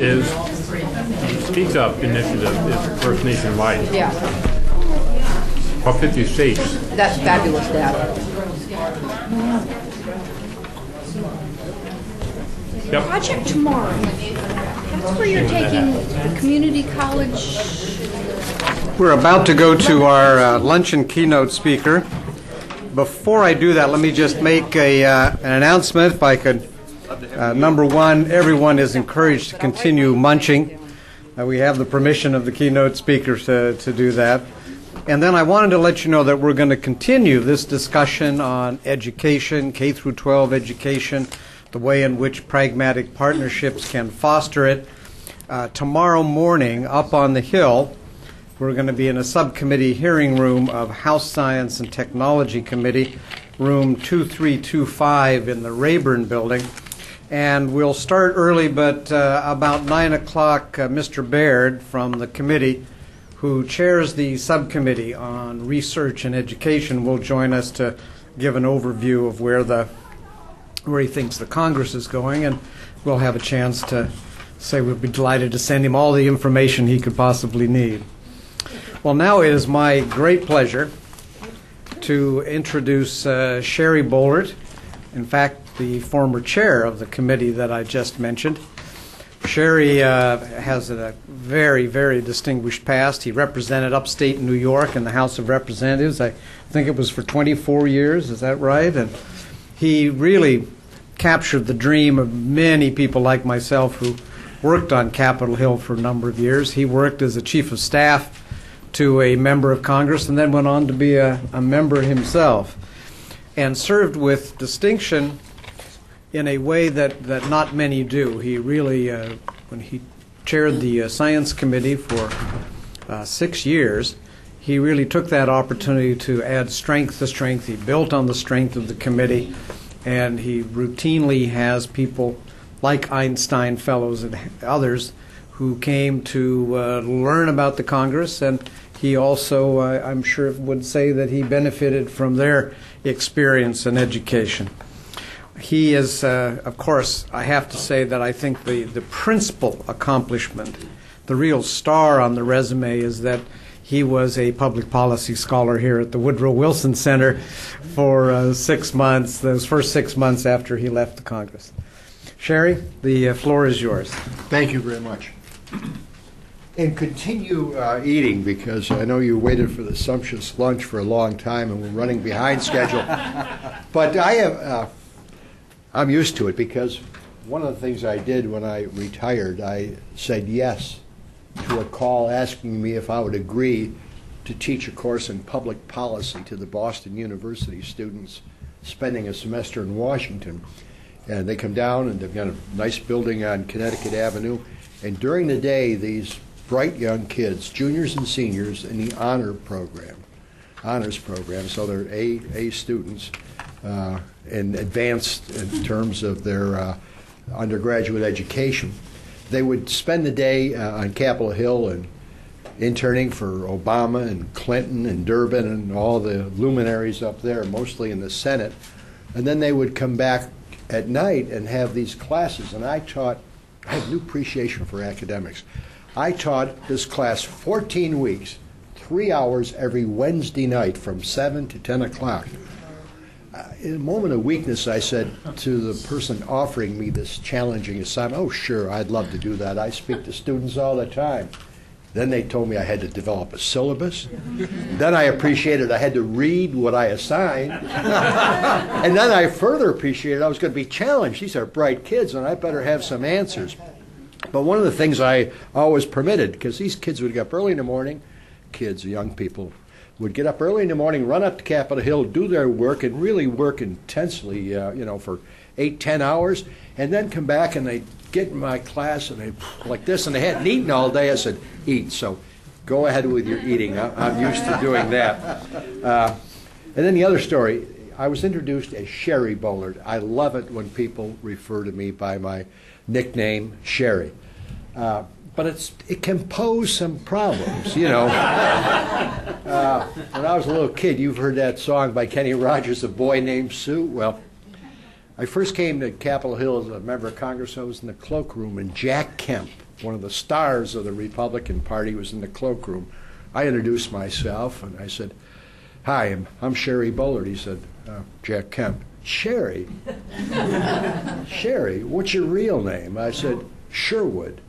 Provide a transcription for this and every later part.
Is the Speak Up initiative is first nationwide. Yeah, All 50 states. that's fabulous, Dad. Yep. Project Tomorrow. That's where you're taking the community college. We're about to go to our luncheon keynote speaker. Before I do that, let me just make an announcement, if I could. Number one, everyone is encouraged to continue munching. We have the permission of the keynote speaker to do that. And then I wanted to let you know that we're going to continue this discussion on education, K through 12 education, the way in which pragmatic partnerships can foster it. Tomorrow morning, up on the Hill, we're going to be in a subcommittee hearing room of House Science and Technology Committee, room 2325 in the Rayburn building. And we'll start early, but about 9 o'clock, Mr. Baird from the committee, who chairs the subcommittee on research and education, will join us to give an overview of where he thinks the Congress is going, and we'll have a chance to say we'd be delighted to send him all the information he could possibly need. Well, now it is my great pleasure to introduce Sherry Bollert, in fact, the former chair of the committee that I just mentioned. Sherry has a very, very distinguished past. He represented upstate New York in the House of Representatives. I think it was for 24 years, is that right? And he really captured the dream of many people like myself who worked on Capitol Hill for a number of years. He worked as a chief of staff to a member of Congress and then went on to be a member himself and served with distinction in a way that not many do. He really, when he chaired the Science Committee for 6 years, he really took that opportunity to add strength to strength. He built on the strength of the committee, and he routinely has people like Einstein Fellows and others who came to learn about the Congress, and he also, I'm sure, would say that he benefited from their experience and education. He is, of course, I have to say that I think the principal accomplishment, the real star on the resume, is that he was a public policy scholar here at the Woodrow Wilson Center for 6 months, those first 6 months after he left the Congress. Sherry, the floor is yours. Thank you very much. And continue eating, because I know you waited for the sumptuous lunch for a long time and we're running behind schedule. But I'm used to it, because one of the things I did when I retired, I said yes to a call asking me if I would agree to teach a course in public policy to the Boston University students spending a semester in Washington. And they come down and they've got a nice building on Connecticut Avenue. And during the day, these bright young kids, juniors and seniors in the honors program, so they're A students, and advanced in terms of their undergraduate education. They would spend the day on Capitol Hill and interning for Obama and Clinton and Durbin and all the luminaries up there, mostly in the Senate. And then they would come back at night and have these classes. And I had new appreciation for academics. I taught this class 14 weeks, 3 hours every Wednesday night from 7 to 10 o'clock. In a moment of weakness, I said to the person offering me this challenging assignment, "Oh, sure, I'd love to do that. I speak to students all the time." Then they told me I had to develop a syllabus. Then I appreciated I had to read what I assigned. And then I further appreciated I was going to be challenged. These are bright kids, and I better have some answers. But one of the things I always permitted, because these kids would get up early in the morning, young people, would get up early in the morning, run up to Capitol Hill, do their work, and really work intensely, for 8-10 hours, and then come back and they'd get in my class and they like this, and they hadn't eaten all day. I said, "Eat." So go ahead with your eating. I'm used to doing that. And then the other story, I was introduced as Sherry Bollert. I love it when people refer to me by my nickname, Sherry. But it can pose some problems, When I was a little kid, you've heard that song by Kenny Rogers, "A Boy Named Sue." Well, I first came to Capitol Hill as a member of Congress. I was in the cloakroom, and Jack Kemp, one of the stars of the Republican Party, was in the cloakroom. I introduced myself, and I said, "Hi, I'm Sherry Bullard." He said, "Jack Kemp." "Sherry? Sherry, what's your real name?" I said, "Sherwood."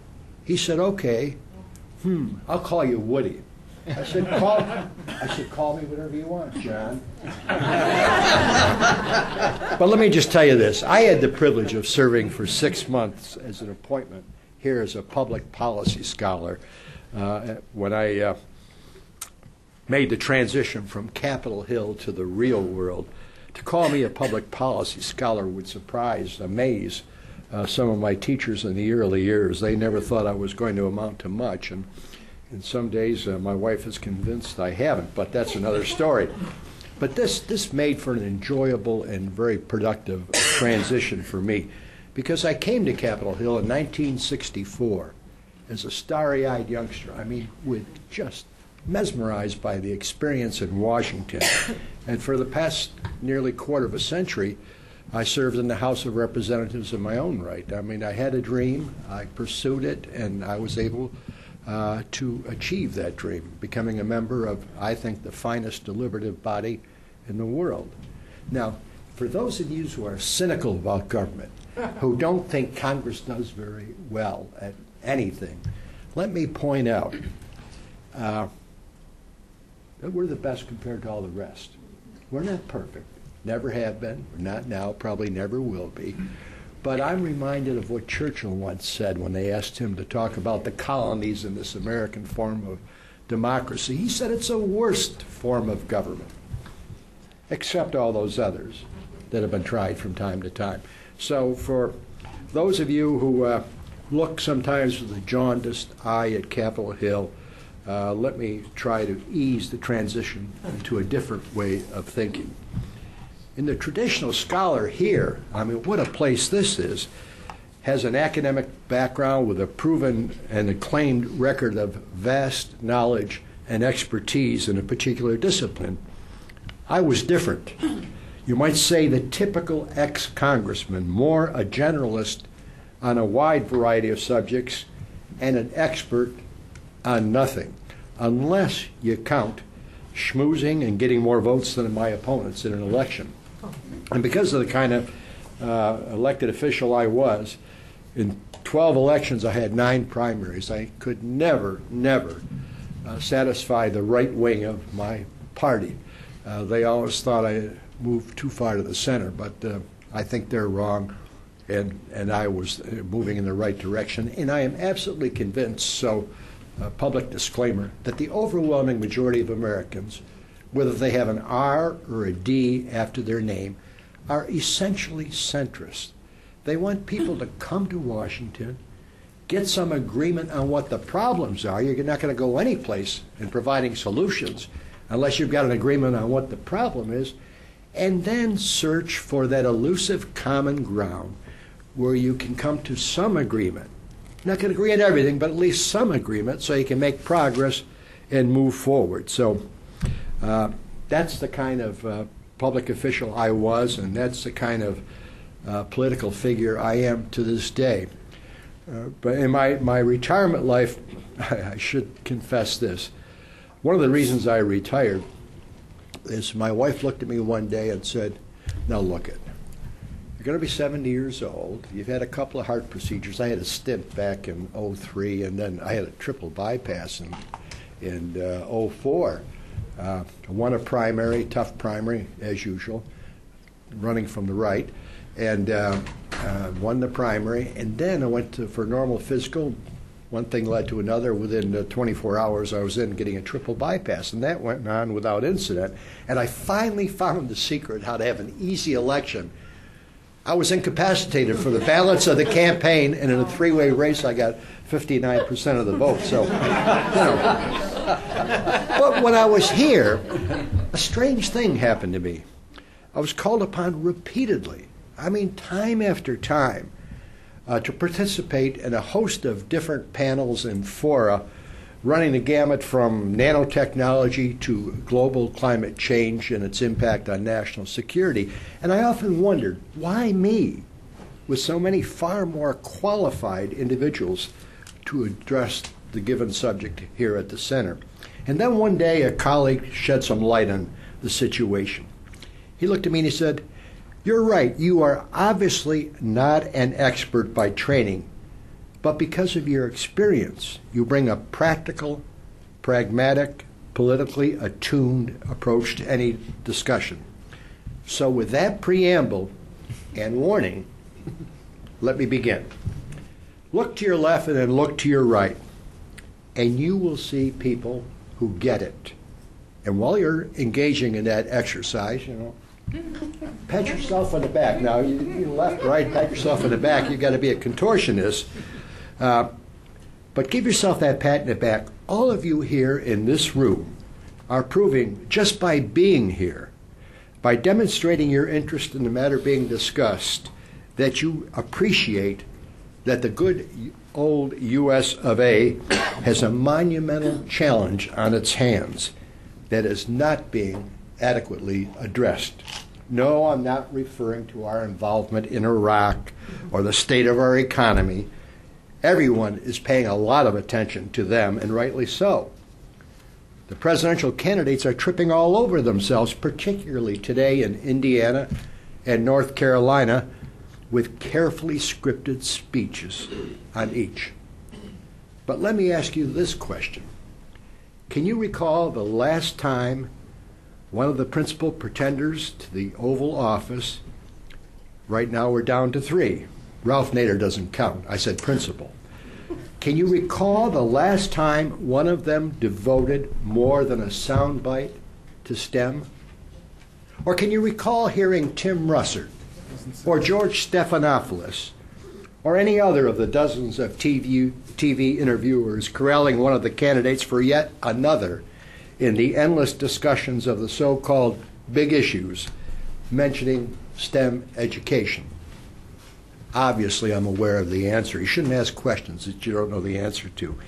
He said, "Okay, I'll call you Woody." I said, call me whatever you want, John. But let me just tell you this. I had the privilege of serving for 6 months as an appointment here as a public policy scholar when I made the transition from Capitol Hill to the real world. To call me a public policy scholar would surprise, amaze some of my teachers in the early years. They never thought I was going to amount to much, and some days my wife is convinced I haven't, but that's another story. But this made for an enjoyable and very productive transition for me, because I came to Capitol Hill in 1964 as a starry-eyed youngster. I mean, with just mesmerized by the experience in Washington. And for the past nearly quarter of a century, I served in the House of Representatives in my own right. I mean, I had a dream, I pursued it, and I was able to achieve that dream, becoming a member of, I think, the finest deliberative body in the world. Now, for those of you who are cynical about government, who don't think Congress does very well at anything, let me point out that we're the best compared to all the rest. We're not perfect, never have been, we're not now, probably never will be. But I'm reminded of what Churchill once said when they asked him to talk about the colonies in this American form of democracy. He said it's a worst form of government, except all those others that have been tried from time to time. So for those of you who look sometimes with a jaundiced eye at Capitol Hill, let me try to ease the transition into a different way of thinking. In the traditional scholar here, I mean, what a place this is, has an academic background with a proven and acclaimed record of vast knowledge and expertise in a particular discipline. I was different. You might say the typical ex-congressman, more a generalist on a wide variety of subjects and an expert on nothing, unless you count schmoozing and getting more votes than my opponents in an election. And because of the kind of elected official I was, in 12 elections I had 9 primaries. I could never satisfy the right wing of my party. They always thought I moved too far to the center, but I think they're wrong, and I was moving in the right direction. And I am absolutely convinced, so public disclaimer, that the overwhelming majority of Americans, whether they have an R or a D after their name, are essentially centrist. They want people to come to Washington, get some agreement on what the problems are. You're not going to go any place in providing solutions unless you've got an agreement on what the problem is, and then search for that elusive common ground where you can come to some agreement. You're not going to agree on everything, but at least some agreement so you can make progress and move forward. So that's the kind of public official I was, and that's the kind of political figure I am to this day. But in my retirement life, I should confess this. One of the reasons I retired is my wife looked at me one day and said, "Now look it. You're going to be 70 years old. You've had a couple of heart procedures. I had a stent back in '03, and then I had a triple bypass in '04. Won a primary, tough primary, as usual, running from the right, and won the primary. And then I went for normal physical. One thing led to another. Within 24 hours, I was in getting a triple bypass, and that went on without incident. And I finally found the secret how to have an easy election. I was incapacitated for the balance of the campaign, and in a three-way race, I got 59% of the vote. So, But when I was here, a strange thing happened to me. I was called upon repeatedly, I mean time after time, to participate in a host of different panels and fora, running the gamut from nanotechnology to global climate change and its impact on national security. And I often wondered, why me, with so many far more qualified individuals to address the given subject here at the center. And then one day a colleague shed some light on the situation. He looked at me and he said, "You're right, you are obviously not an expert by training, but because of your experience, you bring a practical, pragmatic, politically attuned approach to any discussion. So with that preamble and warning, let me begin. Look to your left and then look to your right, and you will see people who get it. And while you're engaging in that exercise, pat yourself on the back. Now, you left, right, pat yourself on the back. You've got to be a contortionist. But give yourself that pat in the back. All of you here in this room are proving, just by being here, by demonstrating your interest in the matter being discussed, that you appreciate that the good old U.S. of A. has a monumental challenge on its hands that is not being adequately addressed. No, I'm not referring to our involvement in Iraq or the state of our economy. Everyone is paying a lot of attention to them, and rightly so. The presidential candidates are tripping all over themselves, particularly today in Indiana and North Carolina, with carefully scripted speeches on each. But let me ask you this question. Can you recall the last time one of the principal pretenders to the Oval Office, right now we're down to 3. Ralph Nader doesn't count. I said principal. Can you recall the last time one of them devoted more than a soundbite to STEM? Or can you recall hearing Tim Russert or George Stephanopoulos or any other of the dozens of TV interviewers corralling one of the candidates for yet another in the endless discussions of the so-called big issues mentioning STEM education? Obviously, I'm aware of the answer. You shouldn't ask questions that you don't know the answer to.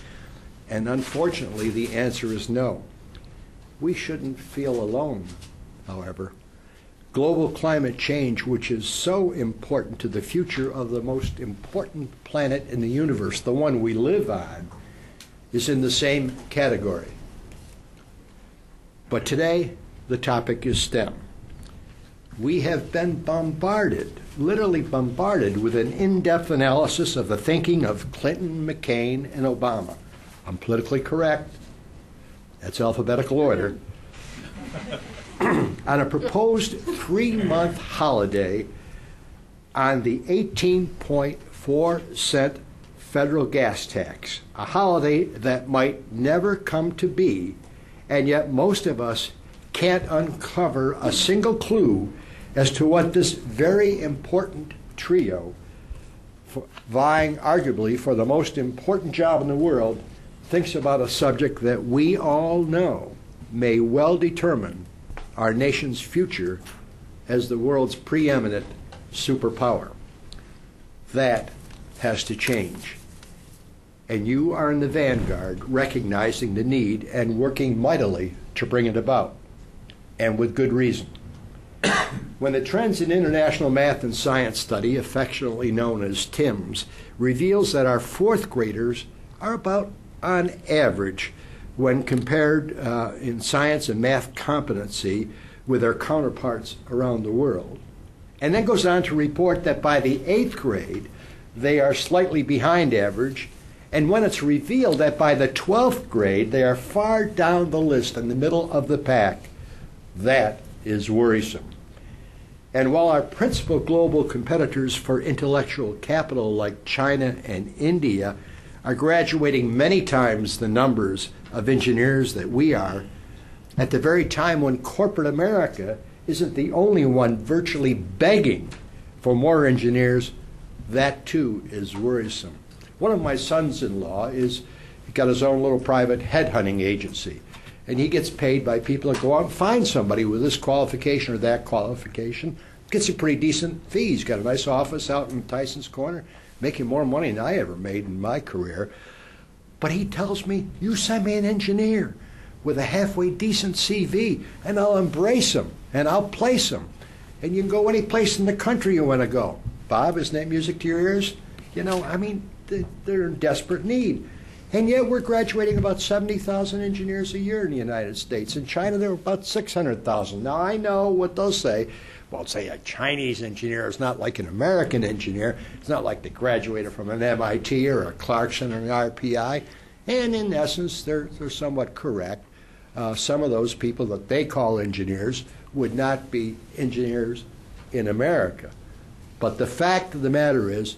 And unfortunately, the answer is no. We shouldn't feel alone, however. Global climate change, which is so important to the future of the most important planet in the universe, the one we live on, is in the same category. But today, the topic is STEM. We have been bombarded, literally bombarded, with an in-depth analysis of the thinking of Clinton, McCain, and Obama. I'm politically correct. That's alphabetical order. On a proposed 3-month holiday on the 18.4 cent federal gas tax, a holiday that might never come to be, and yet most of us can't uncover a single clue as to what this very important trio, vying arguably for the most important job in the world, thinks about a subject that we all know may well determine our nation's future as the world's preeminent superpower. That has to change. And you are in the vanguard, recognizing the need and working mightily to bring it about, and with good reason. When the Trends in International Math and Science Study, affectionately known as TIMSS, reveals that our 4th graders are about on average when compared in science and math competency with their counterparts around the world, and then goes on to report that by the 8th grade they are slightly behind average, and when it's revealed that by the 12th grade they are far down the list in the middle of the pack, that is worrisome. And while our principal global competitors for intellectual capital like China and India are graduating many times the numbers of engineers that we are, at the very time when corporate America isn't the only one virtually begging for more engineers, that too is worrisome. One of my sons-in-law got his own little private headhunting agency, and he gets paid by people that go out and find somebody with this qualification or that qualification, gets a pretty decent fee. He's got a nice office out in Tyson's Corner, making more money than I ever made in my career. But he tells me, you send me an engineer with a halfway decent CV, and I'll embrace him, and I'll place him. And you can go any place in the country you want to go. Bob, isn't that music to your ears? They're in desperate need. And yet we're graduating about 70,000 engineers a year in the United States. In China, there are about 600,000. Now, I know what they'll say. Well, say a Chinese engineer is not like an American engineer. It's not like they graduated from an MIT or a Clarkson or an RPI. And in essence, they're somewhat correct. Some of those people that they call engineers would not be engineers in America. But the fact of the matter is,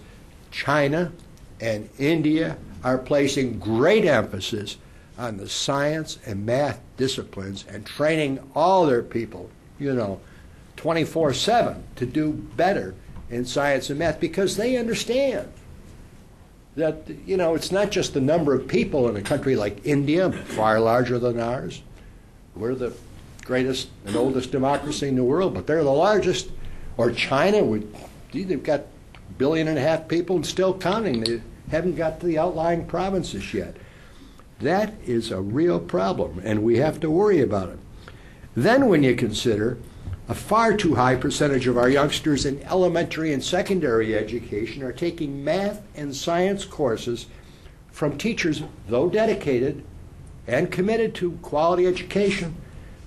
China and India are placing great emphasis on the science and math disciplines and training all their people, 24/7 to do better in science and math, because they understand that, it's not just the number of people in a country like India, far larger than ours. We're the greatest and oldest democracy in the world, but they're the largest. Or China, they've got 1.5 billion people and still counting. They haven't got to the outlying provinces yet. That is a real problem, and we have to worry about it. Then when you consider a far too high percentage of our youngsters in elementary and secondary education are taking math and science courses from teachers, though dedicated and committed to quality education,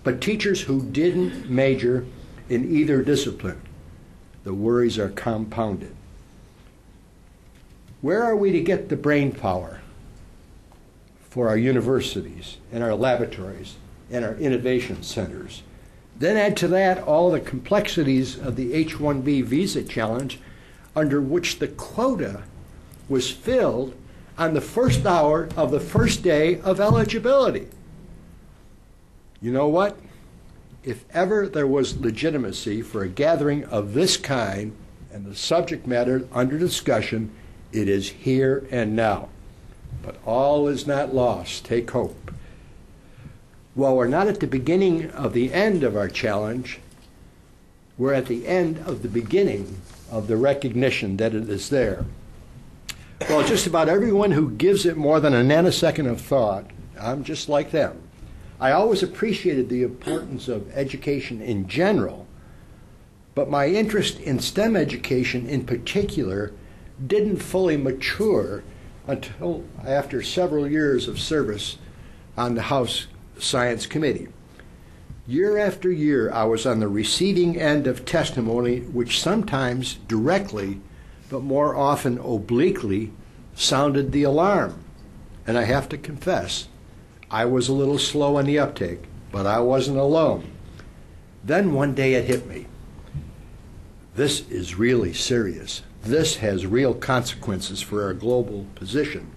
but teachers who didn't major in either discipline. The worries are compounded. Where are we to get the brain power for our universities and our laboratories and our innovation centers? Then add to that all the complexities of the H-1B visa challenge, under which the quota was filled on the first hour of the first day of eligibility. You know what? If ever there was legitimacy for a gathering of this kind and the subject matter under discussion, it is here and now. But all is not lost. Take hope. While we're not at the beginning of the end of our challenge, we're at the end of the beginning of the recognition that it is there. Well, just about everyone who gives it more than a nanosecond of thought, I'm just like them. I always appreciated the importance of education in general, but my interest in STEM education in particular didn't fully mature until after several years of service on the House Science Committee. Year after year, I was on the receiving end of testimony which sometimes directly, but more often obliquely, sounded the alarm. And I have to confess, I was a little slow on the uptake, but I wasn't alone. Then one day it hit me. This is really serious. This has real consequences for our global position.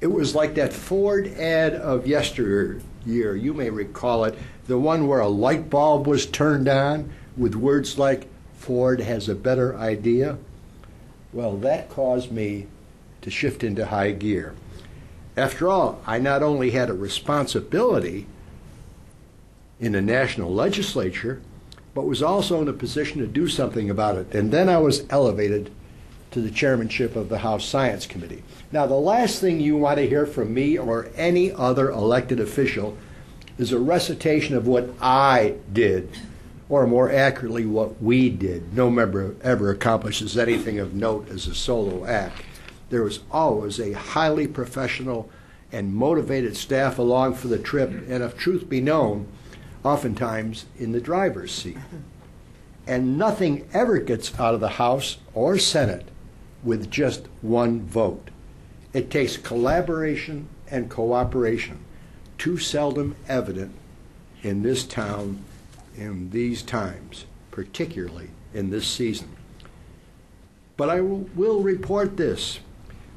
It was like that Ford ad of yesteryear, you may recall it, the one where a light bulb was turned on with words like, "Ford has a better idea." Well, that caused me to shift into high gear. After all, I not only had a responsibility in the national legislature, but was also in a position to do something about it. And then I was elevated to the chairmanship of the House Science Committee. Now, the last thing you want to hear from me or any other elected official is a recitation of what I did, or more accurately, what we did. No member ever accomplishes anything of note as a solo act. There was always a highly professional and motivated staff along for the trip, and if truth be known, oftentimes in the driver's seat. And nothing ever gets out of the House or Senate with just one vote. It takes collaboration and cooperation, too seldom evident in this town in these times, particularly in this season. But I will report this.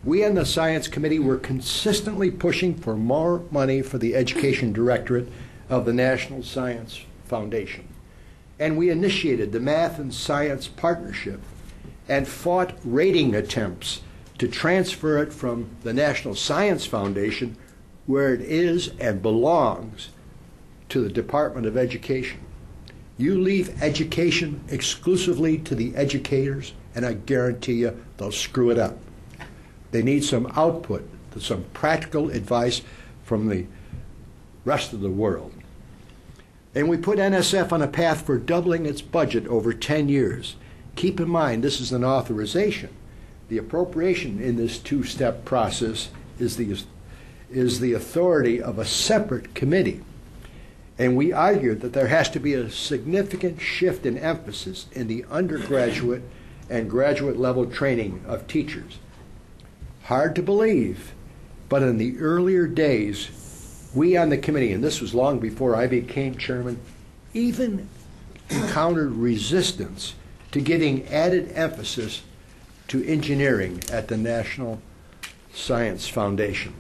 We on the Science Committee were consistently pushing for more money for the Education Directorate of the National Science Foundation. And we initiated the Math and Science Partnership and fought rating attempts to transfer it from the National Science Foundation, where it is and belongs, to the Department of Education. You leave education exclusively to the educators, and I guarantee you they'll screw it up. They need some output, some practical advice from the rest of the world. And we put NSF on a path for doubling its budget over 10 years. Keep in mind, this is an authorization. The appropriation in this two-step process is is the authority of a separate committee. And we argued that there has to be a significant shift in emphasis in the undergraduate and graduate level training of teachers. Hard to believe, but in the earlier days, we on the committee, and this was long before I became chairman, even encountered resistance to giving added emphasis to engineering at the National Science Foundation.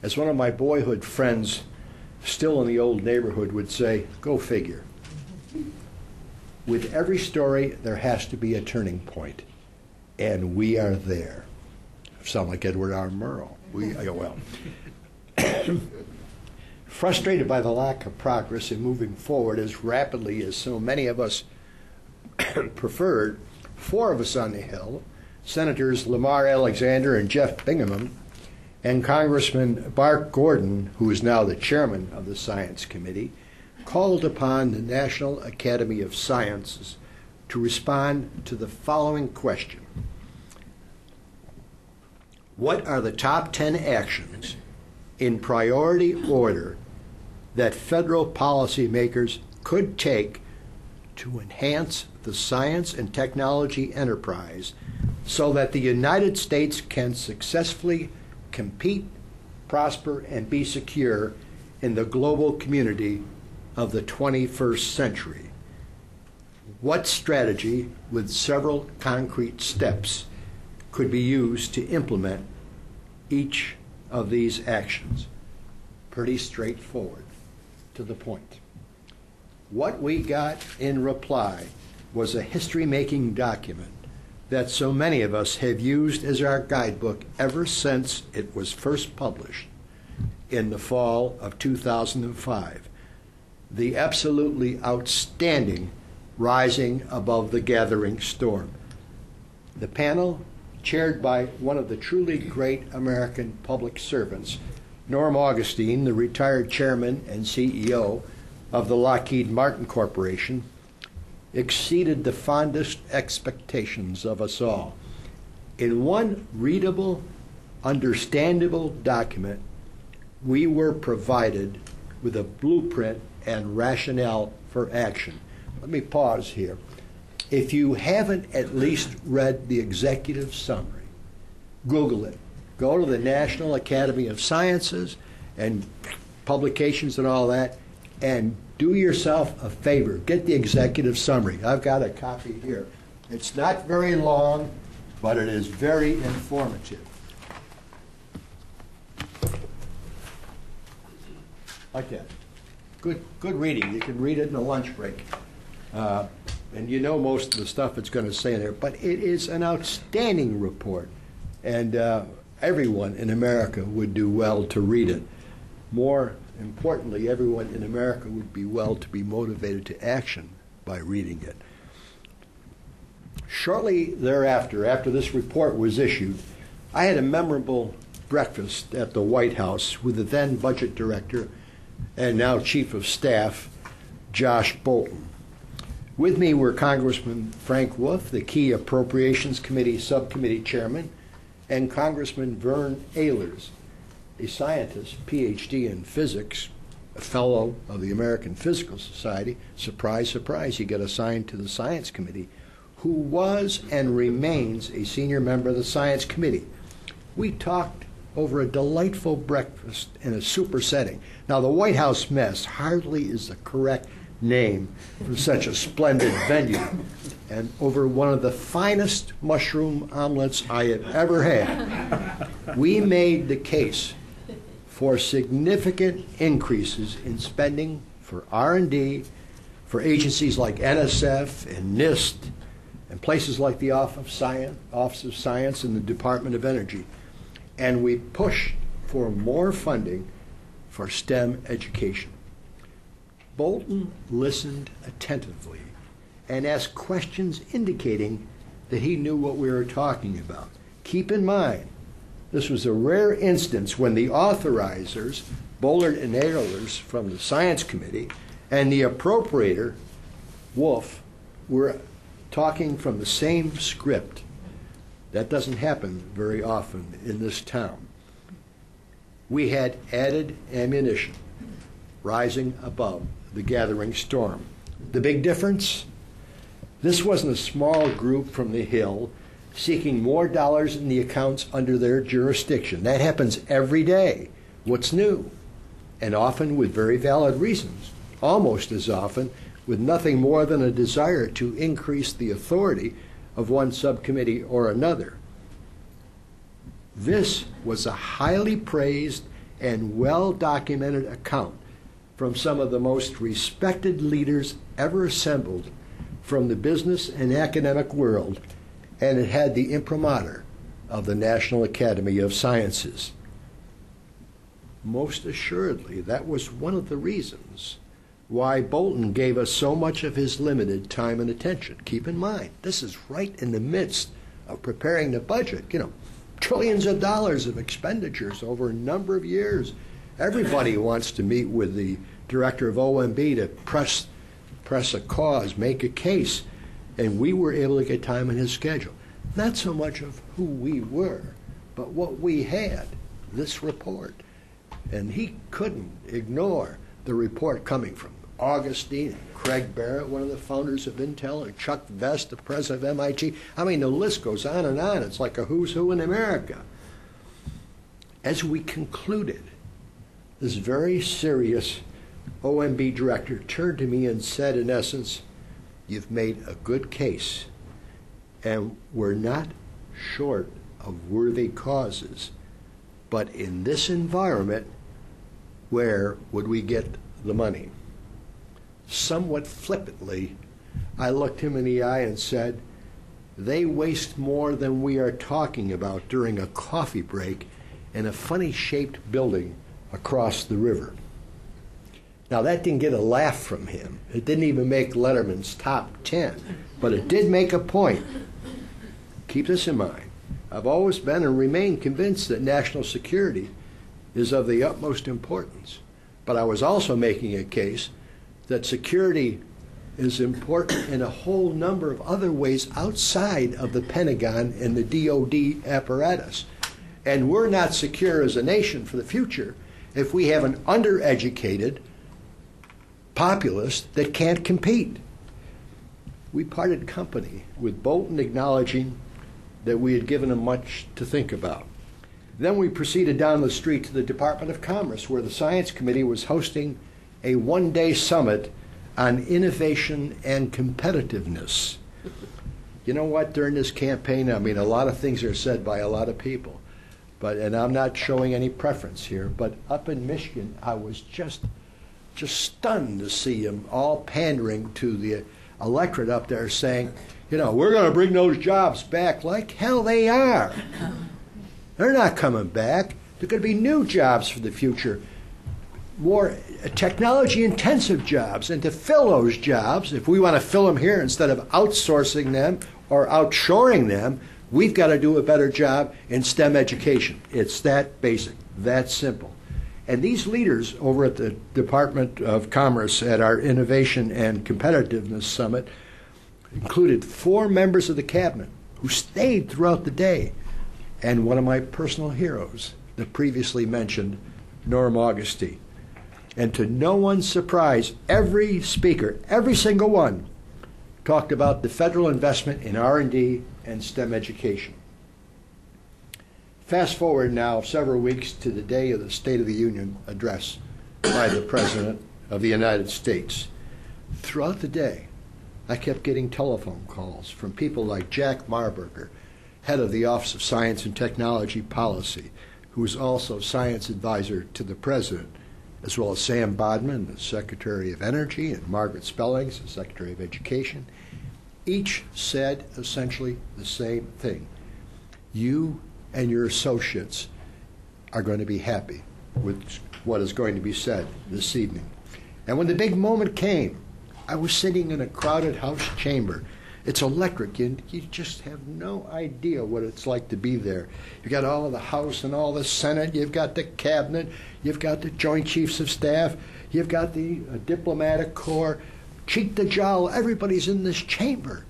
As one of my boyhood friends, still in the old neighborhood, would say, go figure. With every story, there has to be a turning point, and we are there. I sound like Edward R. Murrow. Frustrated by the lack of progress in moving forward as rapidly as so many of us preferred, 4 of us on the Hill, Senators Lamar Alexander and Jeff Bingaman, and Congressman Bart Gordon, who is now the chairman of the Science Committee, called upon the National Academy of Sciences to respond to the following question. What are the top 10 actions in priority order that federal policymakers could take to enhance the science and technology enterprise so that the United States can successfully compete, prosper, and be secure in the global community of the 21st century? What strategy with several concrete steps could be used to implement each of these actions? Pretty straightforward, to the point. What we got in reply was a history-making document that so many of us have used as our guidebook ever since it was first published in the fall of 2005. The absolutely outstanding Rising Above the Gathering Storm. The panel, chaired by one of the truly great American public servants, Norm Augustine, the retired chairman and CEO of the Lockheed Martin Corporation, exceeded the fondest expectations of us all. In one readable, understandable document, we were provided with a blueprint and rationale for action. Let me pause here. If you haven't at least read the executive summary, Google it. Go to the National Academy of Sciences and publications and all that, and do yourself a favor. Get the executive summary. I've got a copy here. It's not very long, but it is very informative. Like that. Good reading. You can read it in a lunch break. And you know most of the stuff it's going to say in there. But it is an outstanding report. And everyone in America would do well to read it. More importantly, everyone in America would be well to be motivated to action by reading it. Shortly thereafter, after this report was issued, I had a memorable breakfast at the White House with the then budget director and now chief of staff, Josh Bolten. With me were Congressman Frank Wolf, the Key Appropriations Committee subcommittee chairman, and Congressman Vern Ehlers, a scientist, PhD in physics, a fellow of the American Physical Society. Surprise, surprise, he got assigned to the Science Committee, who was and remains a senior member of the Science Committee. We talked over a delightful breakfast in a super setting. Now, the White House mess hardly is the correct name for such a splendid venue, and over one of the finest mushroom omelets I have ever had. We made the case for significant increases in spending for R&D, for agencies like NSF and NIST, and places like the Office of Science and the Department of Energy. And we pushed for more funding for STEM education. Bolten listened attentively and asked questions indicating that he knew what we were talking about. Keep in mind, this was a rare instance when the authorizers, Bullard and Ehlers from the Science Committee, and the appropriator, Wolf, were talking from the same script. That doesn't happen very often in this town. We had added ammunition rising above the gathering storm. The big difference? This wasn't a small group from the Hill seeking more dollars in the accounts under their jurisdiction. That happens every day. What's new? And often with very valid reasons. Almost as often with nothing more than a desire to increase the authority of one subcommittee or another. This was a highly praised and well-documented account from some of the most respected leaders ever assembled from the business and academic world, and it had the imprimatur of the National Academy of Sciences. Most assuredly, that was one of the reasons why Bolton gave us so much of his limited time and attention. Keep in mind, this is right in the midst of preparing the budget. Trillions of dollars of expenditures over a number of years. Everybody wants to meet with the director of OMB to press a cause, make a case, and we were able to get time in his schedule. Not so much of who we were, but what we had, this report. And he couldn't ignore the report coming from Augustine, Craig Barrett, one of the founders of Intel, or Chuck Vest, the president of MIT. I mean, the list goes on and on. It's like a who's who in America. As we concluded, this very serious OMB director turned to me and said, in essence, "You've made a good case, and we're not short of worthy causes. But in this environment, where would we get the money?" Somewhat flippantly, I looked him in the eye and said, "They waste more than we are talking about during a coffee break in a funny-shaped building across the river." Now, that didn't get a laugh from him. It didn't even make Letterman's top 10, but it did make a point. Keep this in mind. I've always been and remain convinced that national security is of the utmost importance. But I was also making a case that security is important in a whole number of other ways outside of the Pentagon and the DOD apparatus. And we're not secure as a nation for the future if we have an undereducated populace that can't compete. We parted company with Bolton acknowledging that we had given him much to think about. Then we proceeded down the street to the Department of Commerce, where the Science Committee was hosting a one-day summit on innovation and competitiveness. You know what, during this campaign, I mean, a lot of things are said by a lot of people, and I'm not showing any preference here, but up in Michigan, I was just stunned to see them all pandering to the electorate up there saying, we're going to bring those jobs back. Like hell they are. They're not coming back. There are going to be new jobs for the future, more technology-intensive jobs. And to fill those jobs, if we want to fill them here instead of outsourcing them or outshoring them, we've got to do a better job in STEM education. It's that basic, that simple. And these leaders over at the Department of Commerce at our Innovation and Competitiveness Summit included 4 members of the cabinet who stayed throughout the day, and one of my personal heroes, the previously mentioned Norm Augustine. And to no one's surprise, every speaker, every single one, talked about the federal investment in R&D and STEM education. Fast forward now several weeks to the day of the State of the Union address by the President of the United States. Throughout the day, I kept getting telephone calls from people like Jack Marburger, head of the Office of Science and Technology Policy, who is also science advisor to the President, as well as Sam Bodman, the Secretary of Energy, and Margaret Spellings, the Secretary of Education. Each said essentially the same thing. You and your associates are going to be happy with what is going to be said this evening. And when the big moment came, I was sitting in a crowded House chamber. It's electric. You just have no idea what it's like to be there. You've got all of the House and all the Senate. You've got the Cabinet. You've got the Joint Chiefs of Staff. You've got the Diplomatic Corps. Cheek to jowl, everybody's in this chamber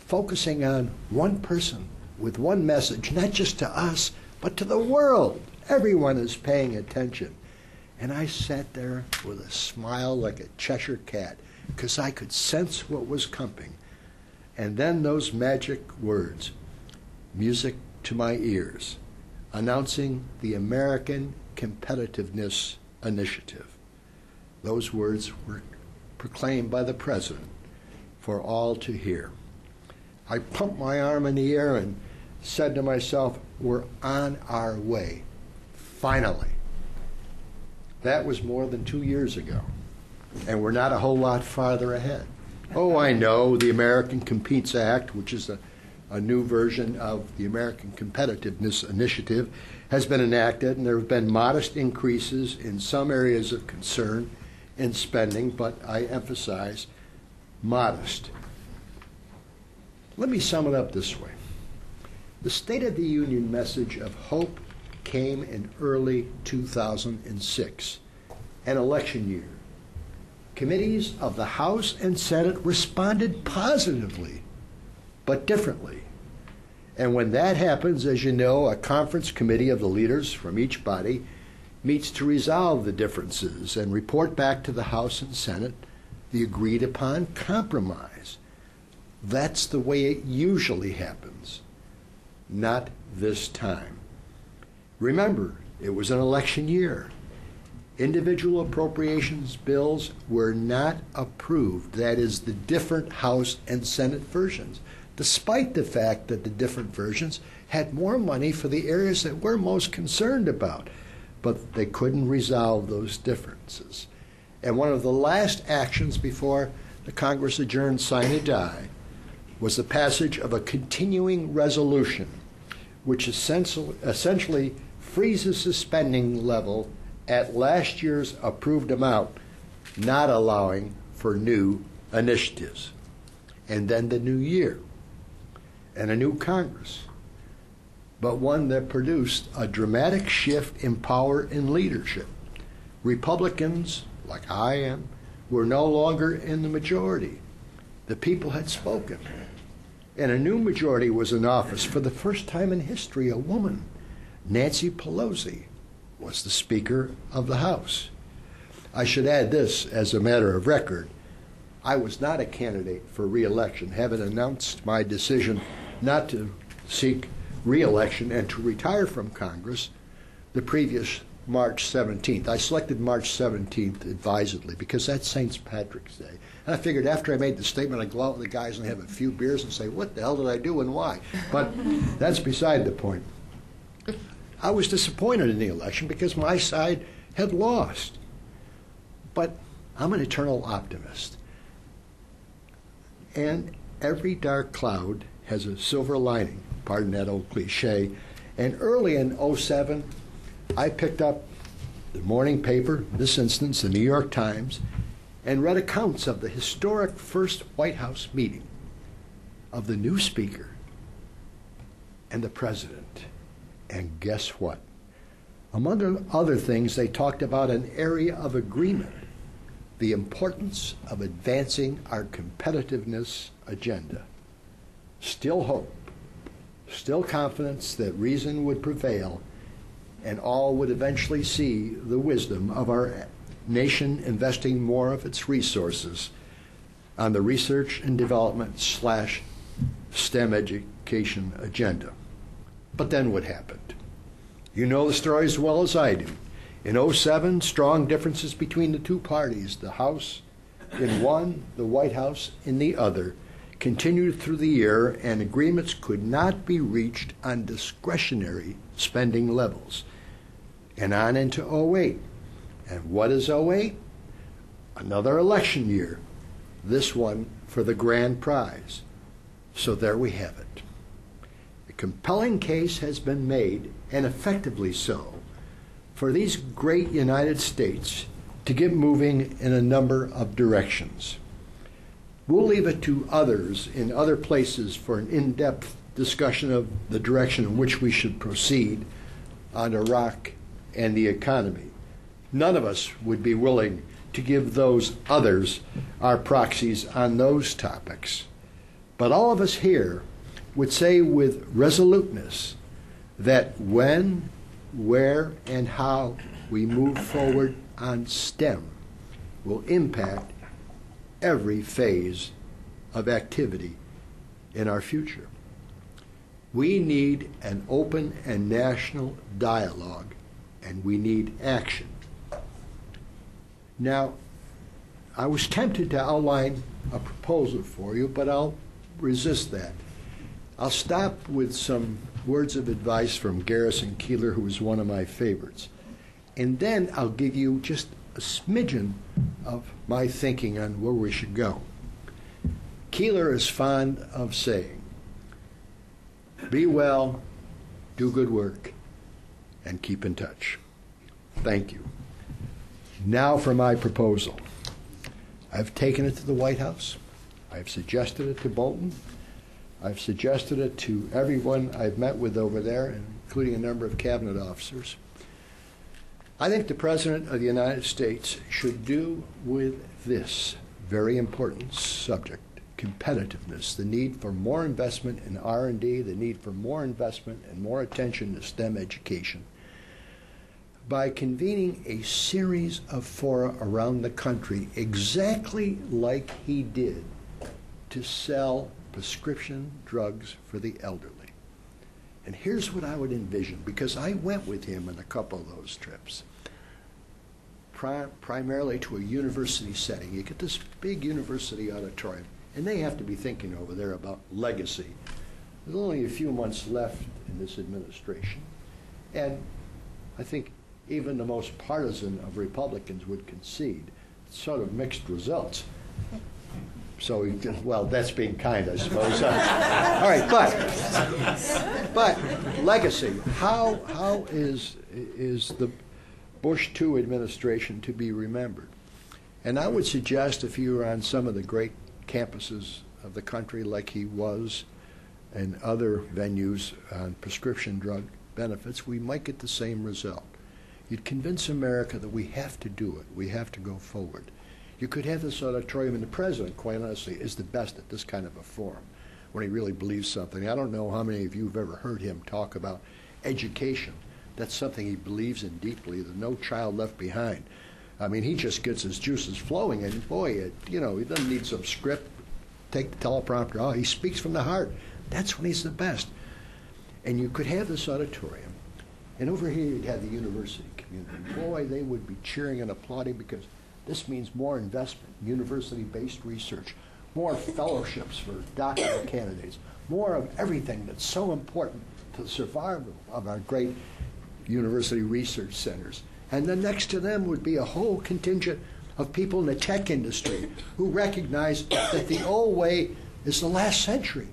focusing on one person with one message, not just to us, but to the world. Everyone is paying attention. And I sat there with a smile like a Cheshire cat because I could sense what was coming. And then those magic words, music to my ears, announcing the American Competitiveness Initiative. Those words were proclaimed by the President for all to hear. I pumped my arm in the air and said to myself, we're on our way, finally. That was more than 2 years ago, and we're not a whole lot farther ahead. Oh, I know, the American Competes Act, which is a new version of the American Competitiveness Initiative, has been enacted, and there have been modest increases in some areas of concern in spending, but I emphasize modest. Let me sum it up this way. The State of the Union message of hope came in early 2006, an election year. Committees of the House and Senate responded positively, but differently. And when that happens, as you know, a conference committee of the leaders from each body meets to resolve the differences and report back to the House and Senate the agreed upon compromise. That's the way it usually happens. Not this time. Remember, it was an election year. Individual appropriations bills were not approved. That is, the different House and Senate versions, despite the fact that the different versions had more money for the areas that we're most concerned about. But they couldn't resolve those differences. And one of the last actions before the Congress adjourned sine die was the passage of a continuing resolution, which essentially freezes the spending level at last year's approved amount, not allowing for new initiatives. And then the new year and a new Congress, but one that produced a dramatic shift in power and leadership. Republicans, like I am, were no longer in the majority. The people had spoken. And a new majority was in office. For the first time in history, a woman, Nancy Pelosi, was the Speaker of the House. I should add this as a matter of record. I was not a candidate for re-election, having announced my decision not to seek re-election and to retire from Congress the previous March 17th. I selected March 17th advisedly because that's St. Patrick's Day. And I figured after I made the statement, I'd go out with the guys and have a few beers and say, what the hell did I do and why? But that's beside the point. I was disappointed in the election because my side had lost. But I'm an eternal optimist. And every dark cloud has a silver lining, pardon that old cliche. And early in 2007, I picked up the morning paper, in this instance the New York Times, and read accounts of the historic first White House meeting of the new Speaker and the President. And guess what? Among other things, they talked about an area of agreement, the importance of advancing our competitiveness agenda. Still hope, still confidence that reason would prevail and all would eventually see the wisdom of our nation investing more of its resources on the research and development / STEM education agenda. But then what happened? You know the story as well as I do. In 2007, strong differences between the two parties, the House in one, the White House in the other, continued through the year, and agreements could not be reached on discretionary spending levels. And on into 2008. And what is 2008? Another election year, this one for the grand prize. So there we have it. A compelling case has been made, and effectively so, for these great United States to get moving in a number of directions. We'll leave it to others in other places for an in-depth discussion of the direction in which we should proceed on Iraq and the economy. None of us would be willing to give those others our proxies on those topics. But all of us here would say with resoluteness that when where and how we move forward on STEM will impact every phase of activity in our future. We need an open and national dialogue, and we need action. Now, I was tempted to outline a proposal for you, but I'll resist that. I'll stop with some words of advice from Garrison Keillor, who is one of my favorites. And then I'll give you just a smidgen of my thinking on where we should go. Keillor is fond of saying, be well, do good work, and keep in touch. Thank you. Now for my proposal. I've taken it to the White House. I've suggested it to Bolton. I've suggested it to everyone I've met with over there, including a number of cabinet officers. I think the President of the United States should do with this very important subject, competitiveness, the need for more investment in R&D, the need for more investment and more attention to STEM education, by convening a series of fora around the country exactly like he did to sell prescription drugs for the elderly. And here's what I would envision, because I went with him on a couple of those trips, primarily to a university setting. You get this big university auditorium, and they have to be thinking over there about legacy. There's only a few months left in this administration, and I think even the most partisan of Republicans would concede sort of mixed results. So, well, that's being kind, I suppose. All right, but legacy. How is the Bush II administration to be remembered? And I would suggest if you were on some of the great campuses of the country, like he was, and other venues on prescription drug benefits, we might get the same result. You'd convince America that we have to do it. We have to go forward. You could have this auditorium, and the President, quite honestly, is the best at this kind of a forum when he really believes something. I don't know how many of you have ever heard him talk about education. That's something he believes in deeply, the no child left behind. I mean, he just gets his juices flowing, and boy, he doesn't need some script, take the teleprompter. Oh, he speaks from the heart. That's when he's the best. And you could have this auditorium, and over here you'd have the university community. Boy, they would be cheering and applauding, because this means more investment, university-based research, more fellowships for doctoral candidates, more of everything that's so important to the survival of our great university research centers. And then next to them would be a whole contingent of people in the tech industry who recognize that the old way is the last century.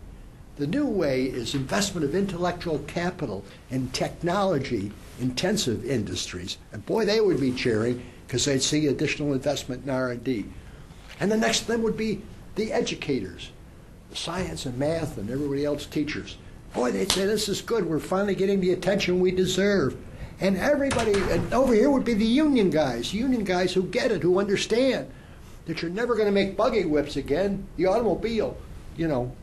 The new way is investment of intellectual capital in technology-intensive industries. And boy, they would be cheering, because they'd see additional investment in R&D. And the next to them would be the educators, the science and math and everybody else teachers. Boy, they'd say, this is good. We're finally getting the attention we deserve. And everybody, and over here would be the union guys who get it, who understand that you're never going to make buggy whips again. The automobile,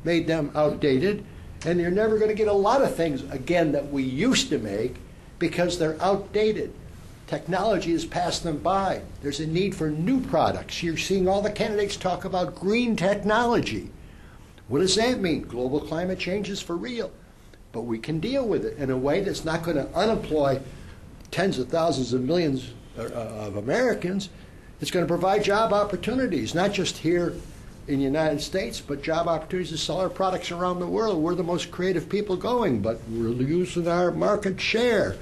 made them outdated. And you're never going to get a lot of things again that we used to make, because they're outdated. Technology has passed them by. There's a need for new products. You're seeing all the candidates talk about green technology. What does that mean? Global climate change is for real. But we can deal with it in a way that's not going to unemploy tens of thousands of millions of Americans. It's going to provide job opportunities, not just here in the United States, but job opportunities to sell our products around the world. We're the most creative people going, but we're losing our market share.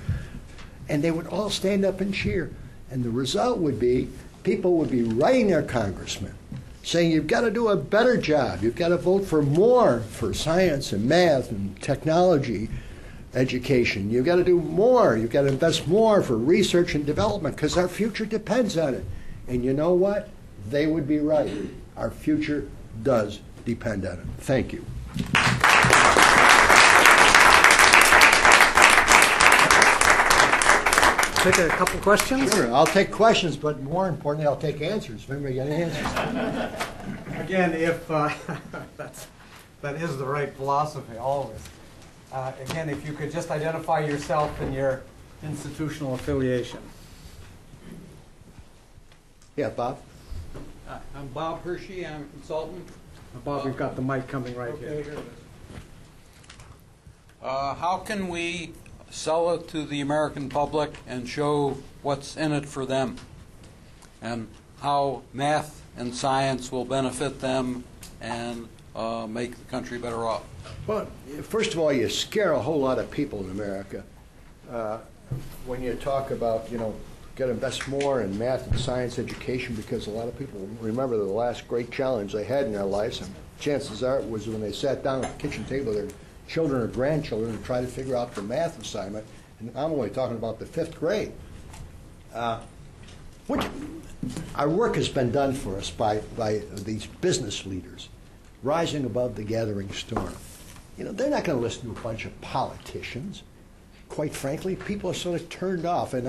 And they would all stand up and cheer. And the result would be people would be writing their congressmen, saying, you've got to do a better job. You've got to vote for more for science and math and technology education. You've got to do more. You've got to invest more for research and development, because our future depends on it. And you know what? They would be right. Our future does depend on it. Thank you. Take a couple questions. Sure, I'll take questions, but more importantly, I'll take answers. If anybody got any answers? Again, if that is the right philosophy, always. Again, if you could just identify yourself and your institutional affiliation. Yeah, Bob? I'm Bob Hershey, I'm a consultant. Bob, we've got the mic coming right Okay, here. here it is. How can we sell it to the American public and show what's in it for them? And how math and science will benefit them and make the country better off? Well, first of all, you scare a whole lot of people in America when you talk about, got to invest more in math and science education, because a lot of people remember the last great challenge they had in their lives, and chances are it was when they sat down at the kitchen table with their children or grandchildren to try to figure out the math assignment. And I'm only talking about the 5th grade. Our work has been done for us by these business leaders rising above the gathering storm. They're not going to listen to a bunch of politicians. Quite frankly, people are sort of turned off, and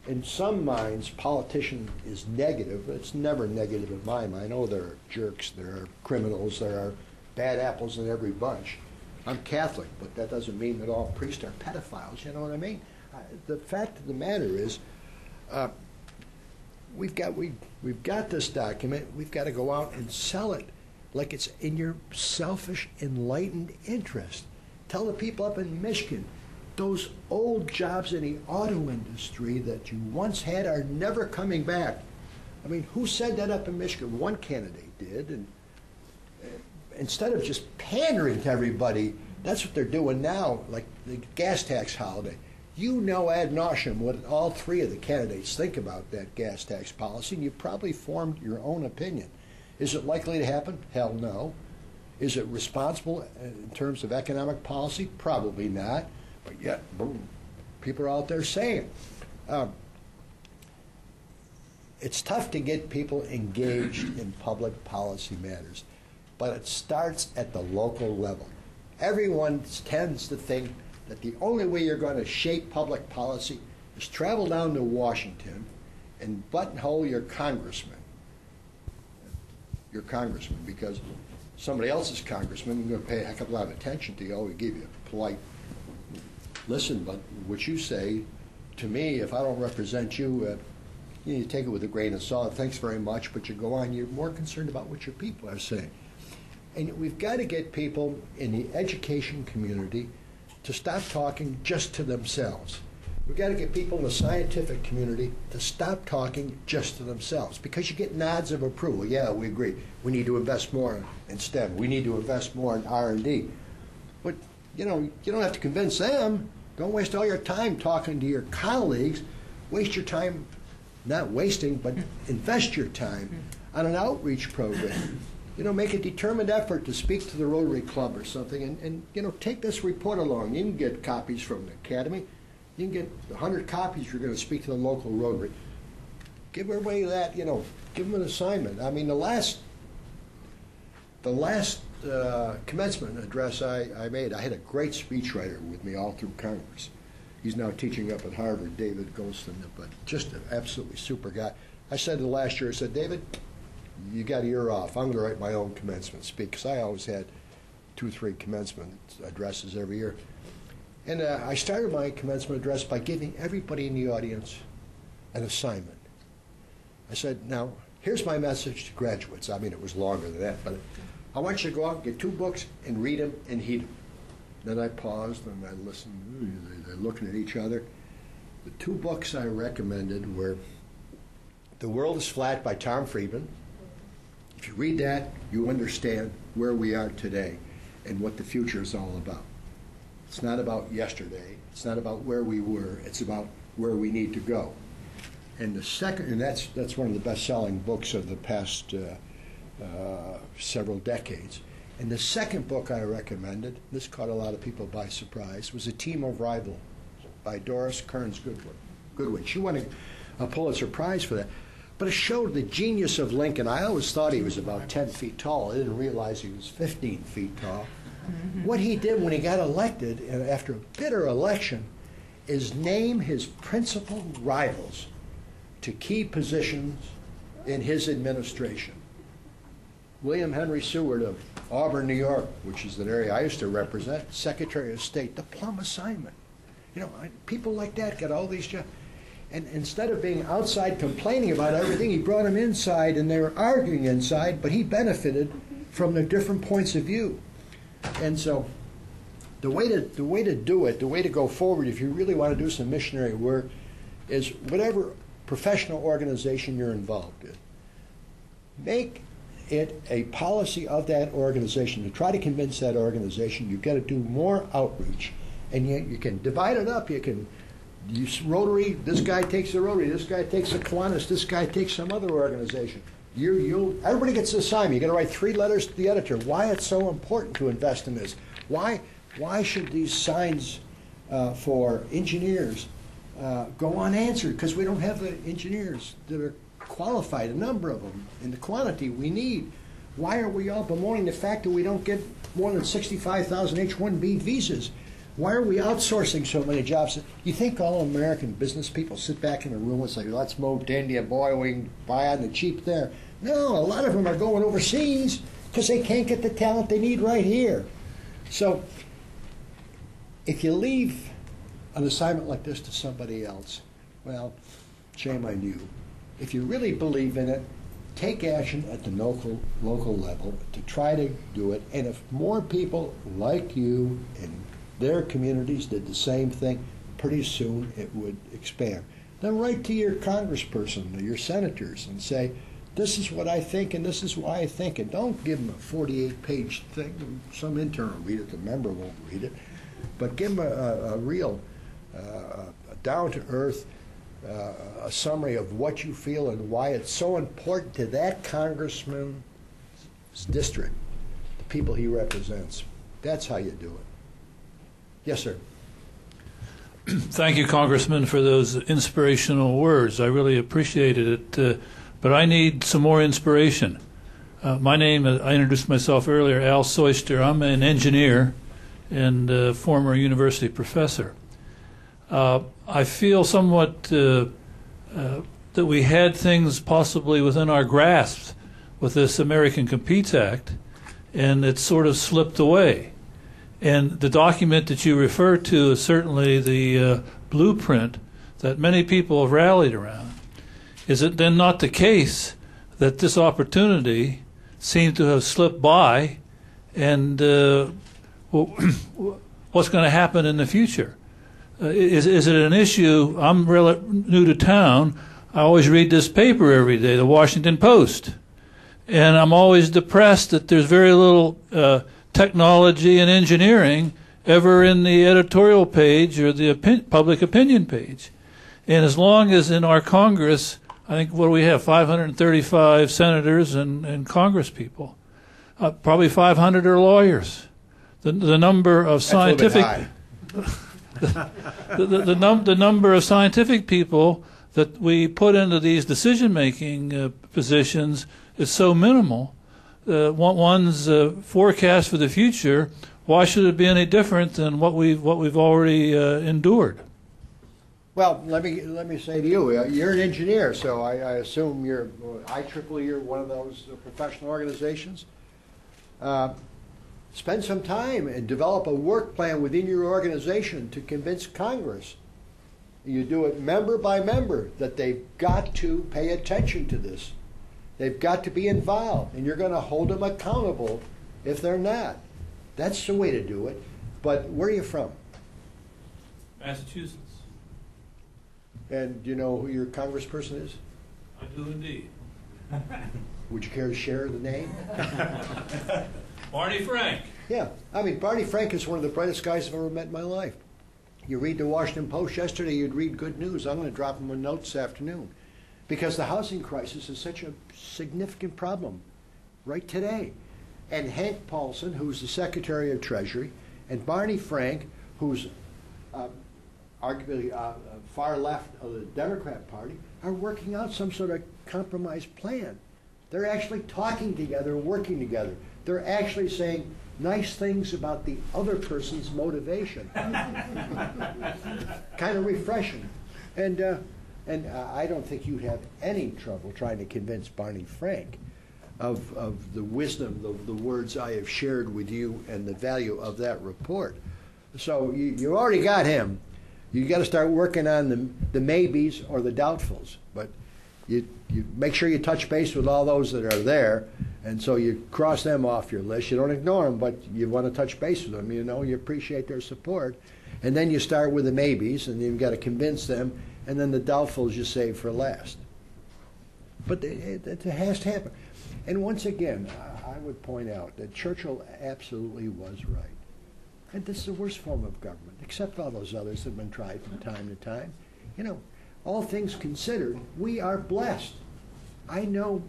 in some minds, politician is negative, but it's never negative in my mind. I know there are jerks, there are criminals, there are bad apples in every bunch. I'm Catholic, but that doesn't mean that all priests are pedophiles, you know what I mean? The fact of the matter is, we've got this document, we've got to go out and sell it like it's in your selfish, enlightened interest. Tell the people up in Michigan, those old jobs in the auto industry that you once had are never coming back. I mean, who said that up in Michigan? One candidate did, and instead of just pandering to everybody, that's what they're doing now, like the gas tax holiday. Ad nauseum what all 3 of the candidates think about that gas tax policy, and you probably formed your own opinion. Is it likely to happen? Hell no. Is it responsible in terms of economic policy? Probably not. But yet, boom, people are out there saying it. It's tough to get people engaged in public policy matters, but it starts at the local level. Everyone tends to think that the only way you're going to shape public policy is travel down to Washington and buttonhole your congressman, because somebody else's congressman is going to pay a heck of a lot of attention to you. We give you a polite listen, but what you say to me, if I don't represent you, you take it with a grain of salt. Thanks very much, but you go on. You're more concerned about what your people are saying. And we've got to get people in the education community to stop talking just to themselves. We've got to get people in the scientific community to stop talking just to themselves, because you get nods of approval. Yeah, we agree. We need to invest more in STEM. We need to invest more in R&D. But, you don't have to convince them. Don't waste all your time talking to your colleagues. Waste your time, not wasting, but invest your time on an outreach program. Make a determined effort to speak to the Rotary Club or something, and take this report along. You can get copies from the Academy. You can get 100 copies. You're going to speak to the local Rotary. Give everybody that, give them an assignment. I mean, the last commencement address I made, I had a great speechwriter with me all through Congress. He's now teaching up at Harvard, David Golston, but just an absolutely super guy. I said to last year, I said, David, you got a year off. I'm going to write my own commencement speech, because I always had 2-3 commencement addresses every year. And I started my commencement address by giving everybody in the audience an assignment. I said, now, here's my message to graduates. I mean, it was longer than that, but I want you to go out and get 2 books and read them and heed them. Then I paused and I listened. They're looking at each other. The 2 books I recommended were The World is Flat by Tom Friedman. If you read that, you understand where we are today and what the future is all about. It's not about yesterday. It's not about where we were. It's about where we need to go. And the second, and that's one of the best-selling books of the past several decades. And the second book I recommended, this caught a lot of people by surprise, was A Team of Rivals by Doris Kearns Goodwin. She won a Pulitzer Prize for that. But it showed the genius of Lincoln. I always thought he was about 10 feet tall. I didn't realize he was 15 feet tall. What he did when he got elected, after a bitter election, is name his principal rivals to key positions in his administration. William Henry Seward of Auburn, New York, which is an area I used to represent, Secretary of State, the plum assignment. People like that got all these jobs. And instead of being outside complaining about everything, he brought them inside, and they were arguing inside, but he benefited from their different points of view. And so the way to do it, the way to go forward, if you really want to do some missionary work, is whatever professional organization you're involved in, make it a policy of that organization to try to convince that organization you've got to do more outreach. And you can divide it up. You can use Rotary. This guy takes the Rotary. This guy takes the Kiwanis. This guy takes some other organization. Everybody gets an assignment. You got to write 3 letters to the editor. Why it's so important to invest in this? Why should these signs for engineers go unanswered? Because we don't have the engineers that are qualified, a number of them, in the quantity we need. Why are we all bemoaning the fact that we don't get more than 65,000 H-1B visas? Why are we outsourcing so many jobs? You think all American business people sit back in a room and say, let's move to India, boy, we can buy on the cheap there. No, a lot of them are going overseas because they can't get the talent they need right here. So if you leave an assignment like this to somebody else, well, shame on you. If you really believe in it, take action at the local level to try to do it. And if more people like you in their communities did the same thing, pretty soon it would expand. Then write to your congressperson or your senators and say, this is what I think and this is why I think it. Don't give them a 48-page thing. Some intern will read it, the member won't read it. But give them a real, down-to-earth a summary of what you feel and why it's so important to that congressman's district, the people he represents. That's how you do it. Yes, sir. Thank you, Congressman, for those inspirational words. I really appreciated it, but I need some more inspiration. My name, I introduced myself earlier, Al Soyster. I'm an engineer and former university professor. I feel somewhat that we had things possibly within our grasp with this American Competes Act, and it sort of slipped away. And the document that you refer to is certainly the blueprint that many people have rallied around. Is it then not the case that this opportunity seemed to have slipped by, and what's going to happen in the future? Is it an issue? I'm really new to town. I always read this paper every day, the Washington Post, and I'm always depressed that there's very little technology and engineering ever in the editorial page or the public opinion page. And as long as in our Congress, I think, what do we have, 535 senators and Congress people, probably 500 are lawyers. The number of scientific the number of scientific people that we put into these decision-making positions is so minimal. One's forecast for the future, why should it be any different than what we've already endured? Well, let me say to you, you're an engineer, so I assume you're IEEE, you're one of those professional organizations. Spend some time and develop a work plan within your organization to convince Congress. You do it member by member that they've got to pay attention to this. They've got to be involved, and you're going to hold them accountable if they're not. That's the way to do it. But where are you from? Massachusetts. And do you know who your congressperson is? I do indeed. Would you care to share the name? Barney Frank. Yeah. I mean, Barney Frank is one of the brightest guys I've ever met in my life. You read the Washington Post yesterday, you'd read good news. I'm going to drop him a note this afternoon. Because the housing crisis is such a significant problem right today. And Hank Paulson, who's the Secretary of Treasury, and Barney Frank, who's arguably far left of the Democrat Party, are working out some sort of compromise plan. They're actually talking together, working together. They're actually saying nice things about the other person's motivation. Kind of refreshing. And I don't think you'd have any trouble trying to convince Barney Frank of the wisdom of the words I have shared with you and the value of that report. So you already got him. You got to start working on the maybes or the doubtfuls. But you make sure you touch base with all those that are there, and so you cross them off your list. You don't ignore them, but you want to touch base with them. You appreciate their support, and then you start with the maybes, and you've got to convince them, and then the doubtfuls you save for last. But it has to happen. And once again, I would point out that Churchill absolutely was right. And this is the worst form of government, except all those others that have been tried from time to time. All things considered, we are blessed. I know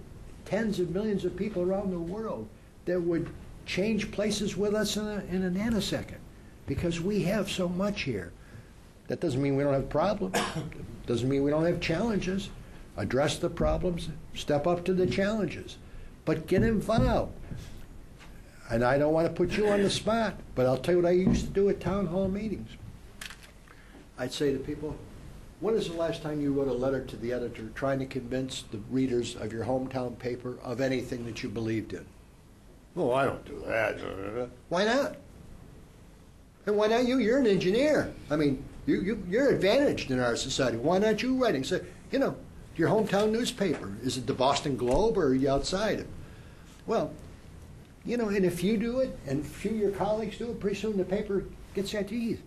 tens of millions of people around the world that would change places with us in a nanosecond because we have so much here. That doesn't mean we don't have problems. Doesn't mean we don't have challenges. Address the problems, step up to the challenges, but get involved. And I don't want to put you on the spot, but I'll tell you what I used to do at town hall meetings. I'd say to people, when is the last time you wrote a letter to the editor trying to convince the readers of your hometown paper of anything that you believed in? Oh, I don't do that. Why not? And why not you? You're an engineer. I mean, you're advantaged in our society. Why not you writing? Say, your hometown newspaper. Is it the Boston Globe or are you outside it? Well, and if you do it and a few of your colleagues do it, pretty soon the paper gets that, geez,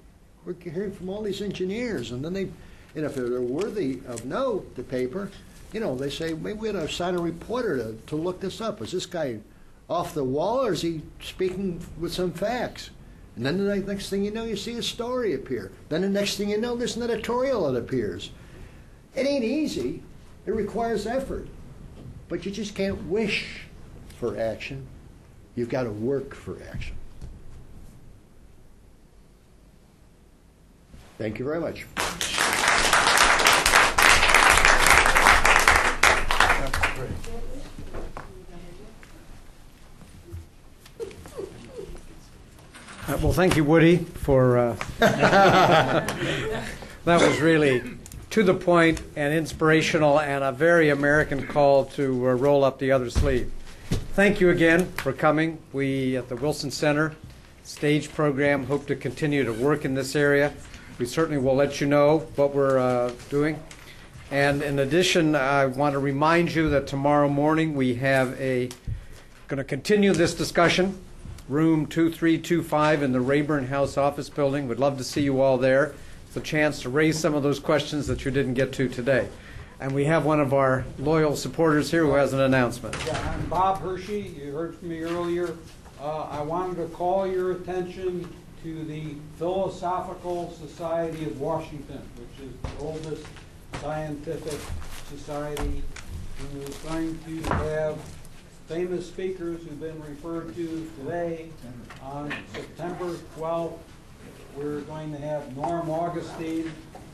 we're hearing from all these engineers. And then and if they're worthy of note, the paper, they say, maybe we ought to assign a reporter to look this up. Is this guy off the wall or is he speaking with some facts? And then the next thing you know, you see a story appear. Then the next thing you know, there's an editorial that appears. It ain't easy. It requires effort. But you just can't wish for action. You've got to work for action. Thank you very much. Well, thank you, Woody, for that was really to the point and inspirational and a very American call to roll up the other sleeve. Thank you again for coming. We at the Wilson Center Stage Program hope to continue to work in this area. We certainly will let you know what we're doing. And in addition, I want to remind you that tomorrow morning we have going to continue this discussion, room 2325 in the Rayburn House office building. We'd love to see you all there. It's a chance to raise some of those questions that you didn't get to today. And we have one of our loyal supporters here who has an announcement. Yeah, I'm Bob Hershey. You heard from me earlier. I wanted to call your attention to the Philosophical Society of Washington, which is the oldest scientific society, who is going to have famous speakers who've been referred to today. On September 12th, we're going to have Norm Augustine,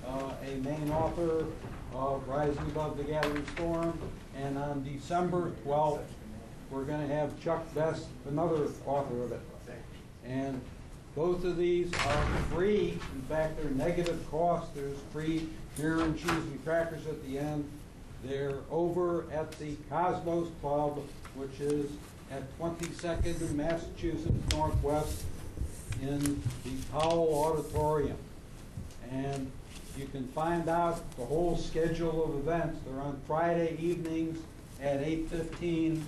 a main author of Rising Above the Gathering Storm, and on December 12th, we're going to have Chuck Best, another author of it. And both of these are free. In fact, they're negative cost. There's free beer and cheese and crackers at the end. They're over at the Cosmos Club, which is at 22nd and Massachusetts Northwest in the Powell Auditorium. And you can find out the whole schedule of events. They're on Friday evenings at 8:15